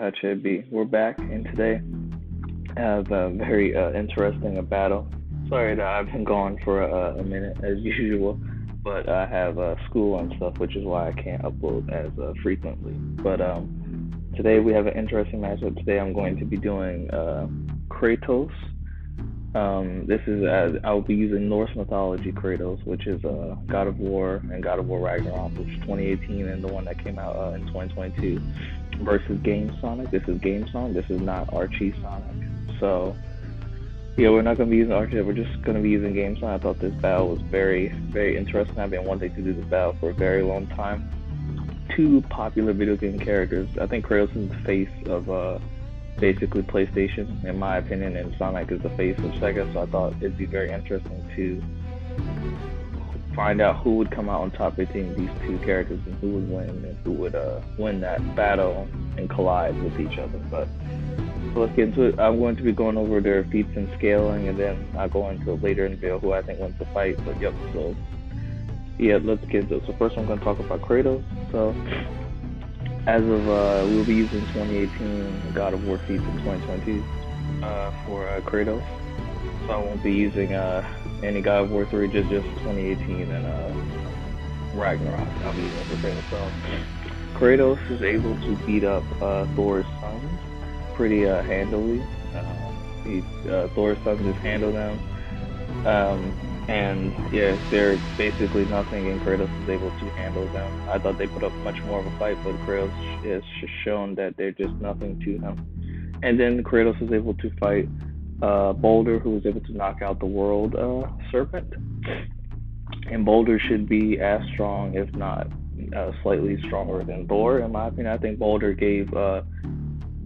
That be. We're back, and today I have a very interesting battle. Sorry that I've been gone for a minute as usual, but I have school and stuff, which is why I can't upload as frequently. But today we have an interesting matchup. Today I'm going to be doing Kratos. This is I'll be using Norse mythology Kratos, which is God of War and God of War Ragnarok, which is 2018, and the one that came out in 2022, versus Game Sonic. This is Game Sonic. This is not Archie Sonic. So yeah, we're not gonna be using Archie. We're just gonna be using Game Sonic. I thought this battle was very, very interesting. I've been wanting to do this battle for a very long time. Two popular video game characters. I think Kratos is the face of basically PlayStation, in my opinion, and Sonic is the face of Sega. So I thought it'd be very interesting to find out who would come out on top between these two characters and who would win and who would win that battle and collide with each other. But so let's get into it. I'm going to be going over their feats and scaling, and then I'll go into later in the video who I think wins the fight. But yep, so yeah, let's get into it. So first I'm going to talk about Kratos. So as of we'll be using 2018 God of War feats in 2022 for Kratos. So I won't be using any God of War 3, just 2018 and Ragnarok. I'll be using for Kratos. So Kratos is able to beat up Thor's sons pretty handily. Thor's sons just handle them. And yeah, they're basically nothing, and Kratos is able to handle them. I thought they put up much more of a fight, but Kratos has shown that they're just nothing to him. And then Kratos is able to fight Boulder, who was able to knock out the world serpent. And Boulder should be as strong, if not slightly stronger than Thor, in my opinion. I think Boulder gave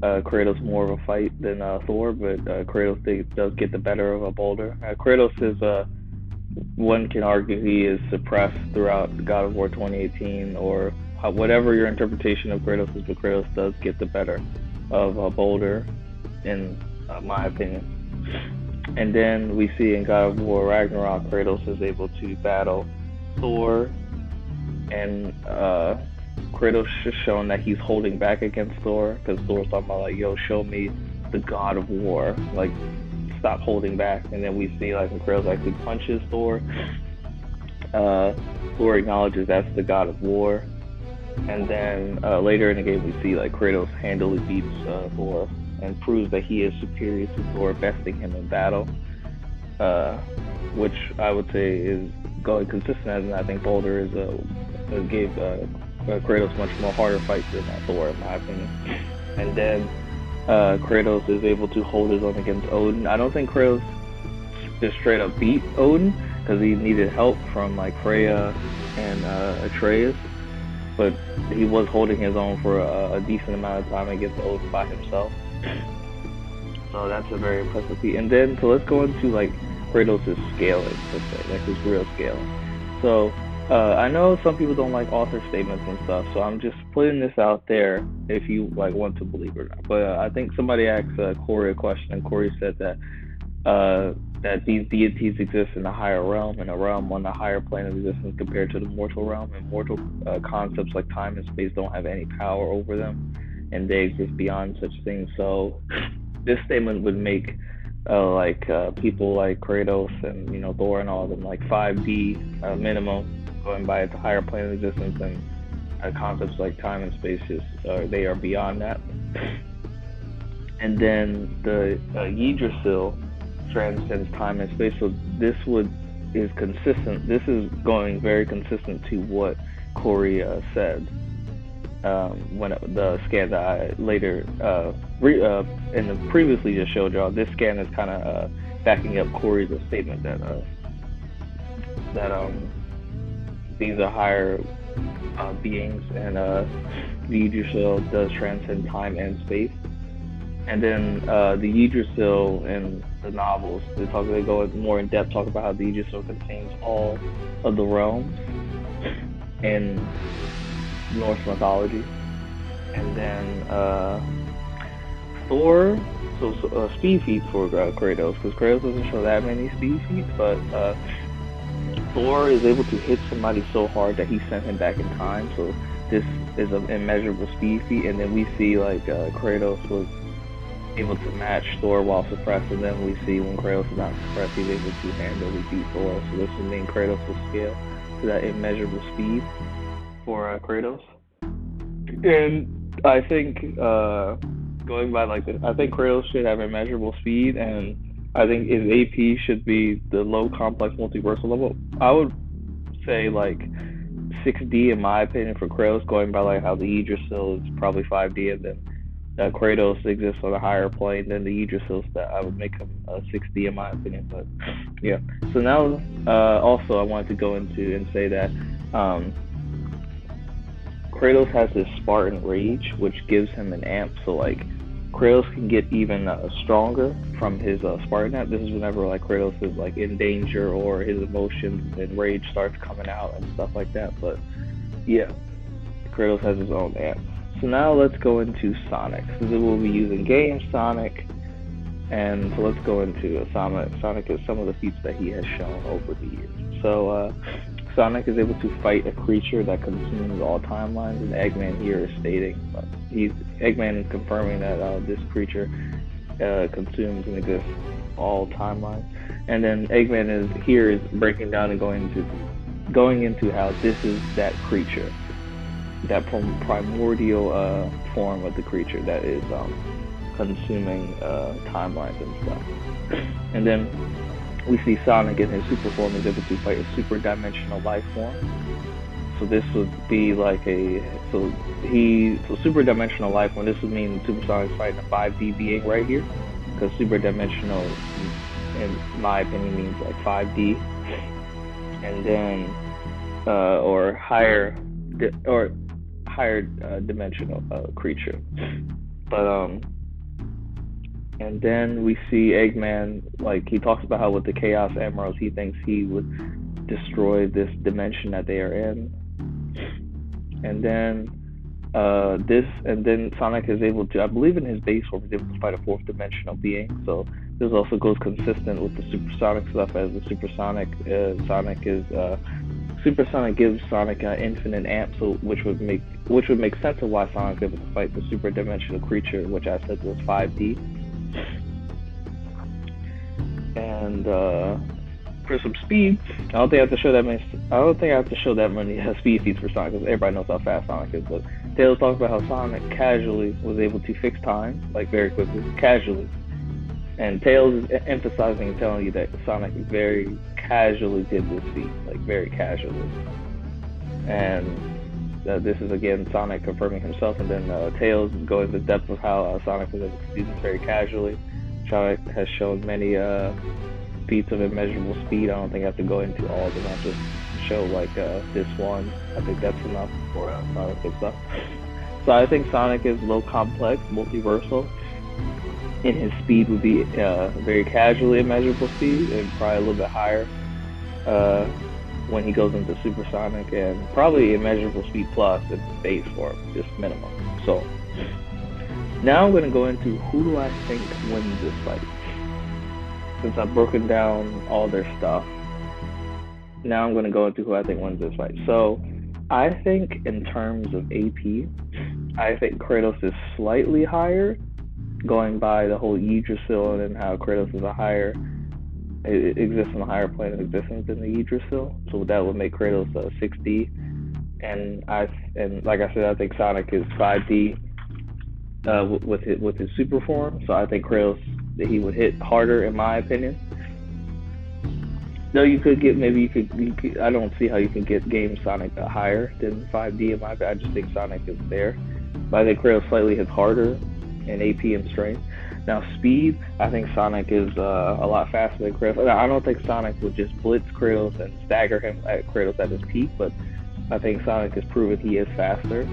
Kratos more of a fight than Thor, but Kratos does get the better of a Boulder. Kratos is one can argue he is suppressed throughout God of War 2018, or whatever your interpretation of Kratos is, but Kratos does get the better of Boulder, in my opinion. And then we see in God of War Ragnarok, Kratos is able to battle Thor, and Kratos has shown that he's holding back against Thor, because Thor's talking about like, yo, show me the God of War, like, stop holding back. And then we see like when Kratos actually punches Thor, Thor acknowledges that's the God of War. And then later in the game we see like Kratos handily beats Thor and proves that he is superior to Thor, besting him in battle, which I would say is going consistent, and I think Boulder gave Kratos much more harder fight than Thor, in my opinion. And then Kratos is able to hold his own against Odin. I don't think Kratos just straight up beat Odin, because he needed help from like Freya and Atreus, but he was holding his own for a decent amount of time against Odin by himself. So that's a very impressive feat. And then, so let's go into like Kratos' scaling, per se, like his real scaling. So I know some people don't like author statements and stuff, so I'm just putting this out there if you like want to believe it or not. But I think somebody asked Corey a question, and Corey said that that these deities exist in a higher realm, in a realm on the higher plane of existence compared to the mortal realm, and mortal concepts like time and space don't have any power over them, and they exist beyond such things. So this statement would make people like Kratos and Thor and all of them like 5D minimum, going by its higher plane of existence, and concepts like time and space they are beyond that. And then the Yggdrasil transcends time and space. So this is consistent. This is going very consistent to what Corey said when the scan that I later in the previously just showed y'all. This scan is kind of backing up Corey's statement that these are higher beings, and the Yggdrasil does transcend time and space. And then the Yggdrasil in the novels, they go more in depth, talk about how the Yggdrasil contains all of the realms in Norse mythology. And then Thor, so speed feats for Kratos, because Kratos doesn't show that many speed feats, but Thor is able to hit somebody so hard that he sent him back in time. So this is an immeasurable speed feat, and then we see like Kratos was able to match Thor while suppressed, and then we see when Kratos is not suppressed, he's able to handily beat Thor. So this would mean Kratos will scale to that immeasurable speed for Kratos. And I think going by like this, I think Kratos should have immeasurable speed, and I think his AP should be the low complex multiversal level. I would say like 6D in my opinion for Kratos, going by like how the Yggdrasil is probably 5D, and then Kratos exists on a higher plane than the Yggdrasil. That I would make him 6D in my opinion. But yeah, so now also I wanted to go into and say that um, Kratos has this Spartan rage, which gives him an amp. So like Kratos can get even stronger from his Spartan amp. This is whenever like Kratos is like in danger or his emotions and rage starts coming out and stuff like that. But yeah, Kratos has his own amp. So now let's go into Sonic. So we'll be using game Sonic, and so let's go into Sonic. Sonic is some of the feats that he has shown over the years. So Sonic is able to fight a creature that consumes all timelines, and Eggman here is stating Eggman is confirming that this creature consumes and exists all timelines, and then Eggman is breaking down and going into how this is that creature, that primordial form of the creature that is consuming timelines and stuff. And then we see Sonic in his super form is able to fight a super dimensional life form. So this would be like so super dimensional life form. This would mean Super Sonic's fighting a 5D being right here, because super dimensional, in my opinion, means like 5D, and then or higher dimensional creature. But and then we see Eggman, like he talks about how with the Chaos Emeralds he thinks he would destroy this dimension that they are in. And then Sonic is able to, I believe in his base form, is able to fight a fourth dimensional being. So this also goes consistent with the supersonic stuff, as the supersonic Supersonic gives Sonic an infinite amp, so which would make sense of why Sonic is able to fight the super dimensional creature, which I said was 5D. And for some speed, I don't think I have to show that many speed feats for Sonic, because everybody knows how fast Sonic is. But Tails talks about how Sonic casually was able to fix time, like very quickly, casually. And Tails is emphasizing and telling you that Sonic very casually did this feat, like very casually. And this is again Sonic confirming himself, and then Tails goes into depth of how Sonic was able to do this very casually. Sonic has shown many feats of immeasurable speed. I don't think I have to go into all of them. I'll just show like this one. I think that's enough for Sonic and stuff. So I think Sonic is low complex, multiversal, and his speed would be very casually immeasurable speed, and probably a little bit higher when he goes into supersonic, and probably immeasurable speed plus in base form, just minimum. So now I'm going to go into who do I think wins this fight. Since I've broken down all their stuff, now I'm going to go into who I think wins this fight. So I think in terms of AP, I think Kratos is slightly higher, going by the whole Yggdrasil and how Kratos is it exists on a higher plane of existence than the Yggdrasil. So that would make Kratos 6D. And like I said, I think Sonic is 5D with his super form. So I think Kratos, he would hit harder in my opinion. No, you could get I don't see how you can get game Sonic higher than 5D in my opinion. I just think Sonic is there. But I think Kratos slightly hits harder in AP and strength. Now speed, I think Sonic is a lot faster than Kratos. I don't think Sonic would just blitz Kratos and stagger him at Kratos at his peak, but I think Sonic has proven he is faster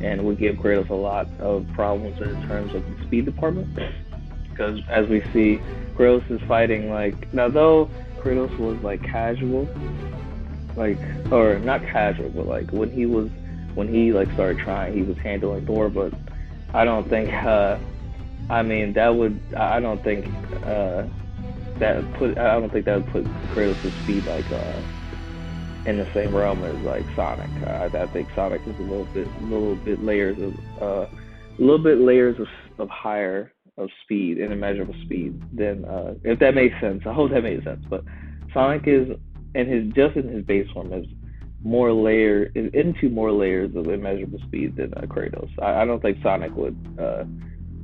and would give Kratos a lot of problems in terms of the speed department. Because as we see, Kratos is fighting now though Kratos was like casual, or not casual, but like when he started trying, he was handling Thor, but I don't think that would put Kratos' speed in the same realm as like Sonic. I think Sonic is a little bit layers of higher of speed and immeasurable speed than if that makes sense. I hope that makes sense. But Sonic is in his base form is into more layers of immeasurable speed than Kratos. I don't think Sonic would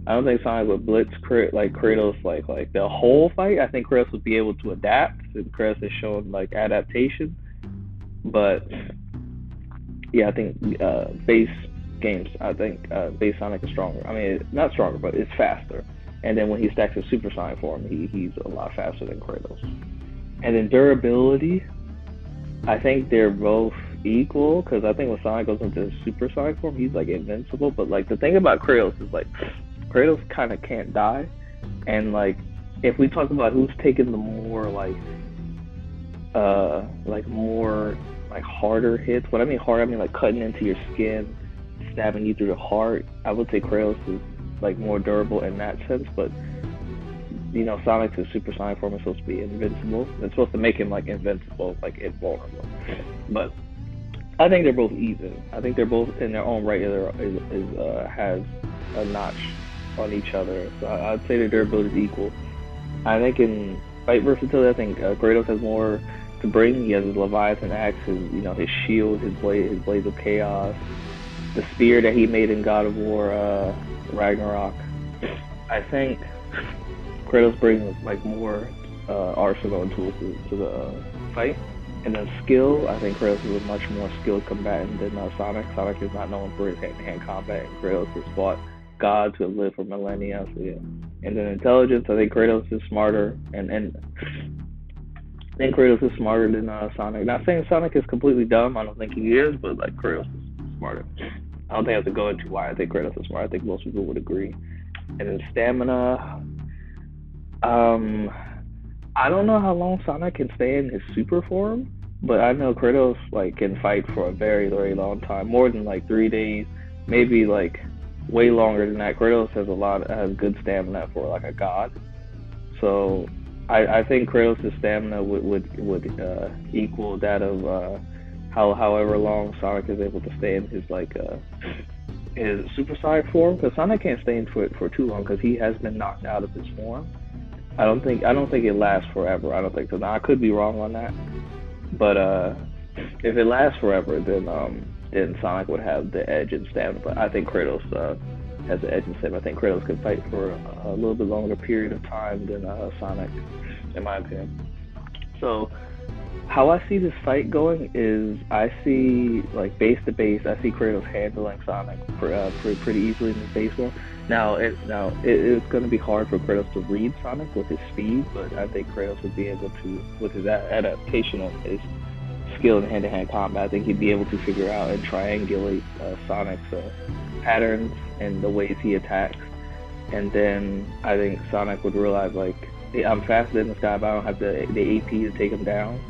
I don't think Sonic would blitz like Kratos like the whole fight. I think Kratos would be able to adapt, and Kratos has shown like adaptation. But yeah, I think base games. I think base Sonic is stronger. I mean, not stronger, but it's faster. And then when he stacks a Super Sonic form, he's a lot faster than Kratos. And then durability, I think they're both equal because I think when Sonic goes into Super Sonic form, he's like invincible. But like the thing about Kratos is like Kratos kind of can't die, and like if we talk about who's taking the more like more like harder hits. What I mean hard, I mean like cutting into your skin, stabbing you through the heart. I would say Kratos is like more durable in that sense, but Sonic's Super Sonic form is supposed to be invincible. It's supposed to make him like invincible, like invulnerable. But I think they're both even. I think they're both in their own right. Has a notch on each other. So I'd say their durability is equal. I think in fight versatility, I think Kratos has more to bring. He has his Leviathan axe, his shield, his blades of chaos, the spear that he made in God of War Ragnarok. I think Kratos brings like more arsenal and tools to the fight. And then skill, I think Kratos is a much more skilled combatant than Sonic. Sonic is not known for his hand-to-hand combat, and Kratos has fought gods who have lived for millennia. So yeah. And then intelligence, I think Kratos is smarter, and I think Kratos is smarter than Sonic. Not saying Sonic is completely dumb. I don't think he is, but like Kratos is smarter. I don't think I have to go into why I think Kratos is smart. I think most people would agree. And then stamina, I don't know how long Sonic can stay in his super form, but I know Kratos like can fight for a very, very long time, more than like 3 days, maybe like way longer than that. Kratos has good stamina for like a god. So I think Kratos' stamina would equal that of however long Sonic is able to stay in his his Super Sonic form, because Sonic can't stay in for too long because he has been knocked out of his form. I don't think it lasts forever. I don't think so. Now I could be wrong on that, but if it lasts forever, then Sonic would have the edge in stamina. But I think Kratos has the edge in stamina. I think Kratos can fight for a little bit longer period of time than Sonic, in my opinion. So how I see this fight going is I see like base to base. I see Kratos handling Sonic pretty easily in his base form. Now it's going to be hard for Kratos to read Sonic with his speed, but I think Kratos would be able to, with his adaptation of his skill in hand-to-hand combat, I think he'd be able to figure out and triangulate Sonic's patterns and the ways he attacks. And then I think Sonic would realize like, hey, I'm faster than this guy, but I don't have the AP to take him down.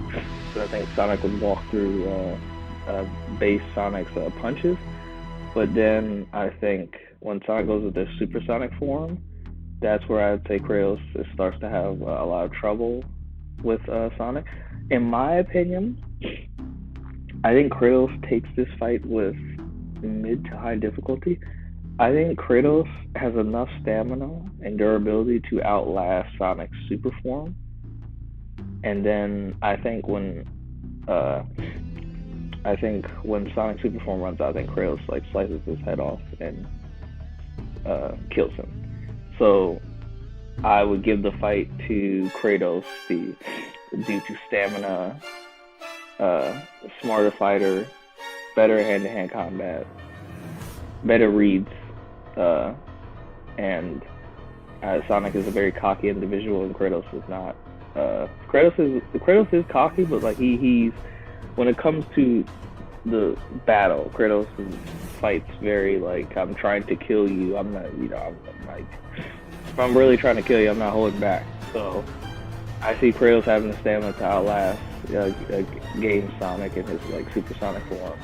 So I think Sonic would walk through base Sonic's punches. But then I think when Sonic goes with the Super Sonic form, that's where I'd say Kratos starts to have a lot of trouble with Sonic. In my opinion, I think Kratos takes this fight with mid to high difficulty. I think Kratos has enough stamina and durability to outlast Sonic's super form. And then I think when Sonic super form runs out, I think Kratos like slices his head off and kills him. So I would give the fight to Kratos due to stamina, smarter fighter, better hand-to-hand combat, better reads, and Sonic is a very cocky individual, and Kratos is not. Kratos is cocky, but like he's when it comes to the battle, Kratos fights very like, I'm trying to kill you. I'm not, I'm like, if I'm really trying to kill you, I'm not holding back. So I see Kratos having the stamina to outlast game Sonic in his like Super Sonic form,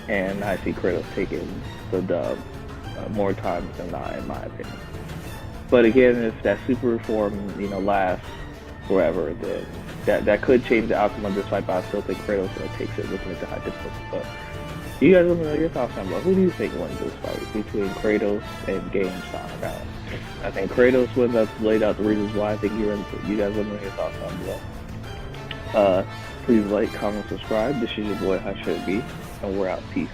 and I see Kratos taking the dub more times than not, in my opinion. But again, if that super form lasts forever, then that could change the outcome of this fight, but I still think Kratos takes it looking at the high difficulty. But you guys let me know your thoughts on that. Who do you think wins this fight between Kratos and GameStop? Now, I think Kratos wins. I've laid out the reasons why I think he wins. You guys let me know your thoughts on below. Please like, comment, subscribe. This is your boy, How Should It Be? And we're out. Peace.